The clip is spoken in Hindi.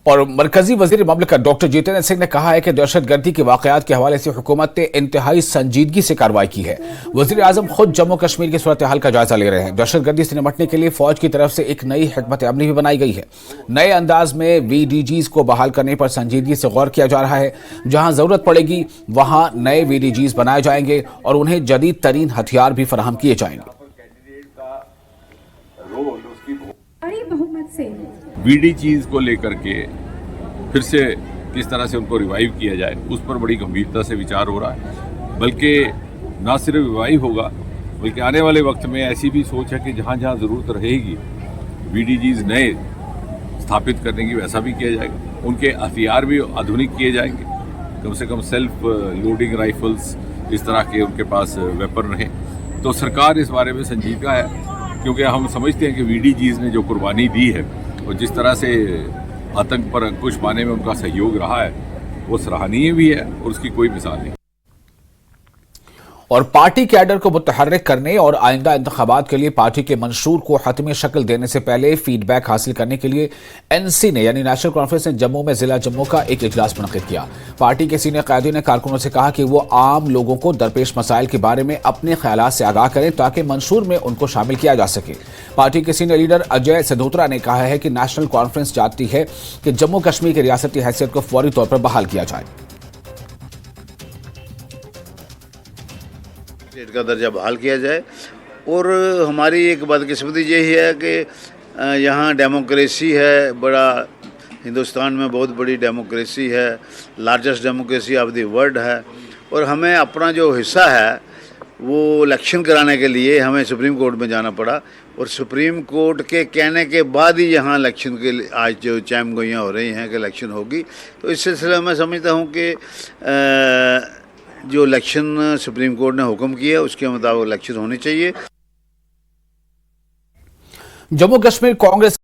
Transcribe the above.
और मरकजी वजीर ममलकत डॉक्टर जितेंद्र सिंह ने कहा है कि दहशतगर्दी के वाकयात के हवाले से हुकूमत ने इंतहाई संजीदगी से कार्रवाई की है। वजीर आजम खुद जम्मू कश्मीर की सूरत हाल का जायजा ले रहे हैं। दहशतगर्दी से निपटने के लिए फौज की तरफ से एक नई हिकमत अमली भी बनाई गई है। नए अंदाज में VDGs को बहाल करने पर संजीदगी से गौर किया जा रहा है। जहां जरूरत पड़ेगी वहां नए VDGs बनाए जाएंगे और उन्हें जदीद तरीन हथियार भी फराहम किए जाएंगे। VDGs को लेकर के फिर से किस तरह से उनको रिवाइव किया जाए, उस पर बड़ी गंभीरता से विचार हो रहा है। बल्कि ना सिर्फ रिवाइव होगा, बल्कि आने वाले वक्त में ऐसी भी सोच है कि जहाँ जहाँ ज़रूरत रहेगी VDGs नए स्थापित करने की, वैसा भी किया जाएगा। उनके हथियार भी आधुनिक किए जाएंगे, कम से कम सेल्फ लोडिंग राइफल्स, इस तरह के उनके पास वेपन रहें। तो सरकार इस बारे में संजीदा है, क्योंकि हम समझते हैं कि VDGs ने जो कुर्बानी दी है और जिस तरह से आतंक पर अंकुश पाने में उनका सहयोग रहा है, वो सराहनीय भी है और उसकी कोई मिसाल नहीं। और पार्टी कैडर को मुतहर्रिक करने और आइंदा इंतखाबात के लिए पार्टी के मंशूर को हतमी शक्ल देने से पहले फीडबैक हासिल करने के लिए NC ने यानी नेशनल कॉन्फ्रेंस ने जम्मू में जिला जम्मू का एक इजलास मुनक्किद किया। पार्टी के सीनियर कायदीन ने कारकुनों से कहा कि वो आम लोगों को दरपेश मसाइल के बारे में अपने ख्यालात से आगाह करें ताकि मंशूर में उनको शामिल किया जा सके। पार्टी के सीनियर लीडर अजय सिद्धोत्रा ने कहा है कि नेशनल कॉन्फ्रेंस चाहती है कि जम्मू कश्मीर की रियासती हैसियत को फौरी तौर पर बहाल किया जाए। स्टेट का दर्जा बहाल किया जाए। और हमारी एक बदकिस्मती यही है कि यहाँ डेमोक्रेसी है, बड़ा हिंदुस्तान में बहुत बड़ी डेमोक्रेसी है, largest democracy of the world है। और हमें अपना जो हिस्सा है वो इलेक्शन कराने के लिए हमें सुप्रीम कोर्ट में जाना पड़ा, और सुप्रीम कोर्ट के कहने के बाद ही यहाँ इलेक्शन के लिए आज जो चामगोइयाँ हो रही हैं कि इलेक्शन होगी। तो इस सिलसिले में मैं समझता हूँ कि जो इलेक्शन सुप्रीम कोर्ट ने हुक्म किया उसके मुताबिक इलेक्शन होने चाहिए। जम्मू कश्मीर कांग्रेस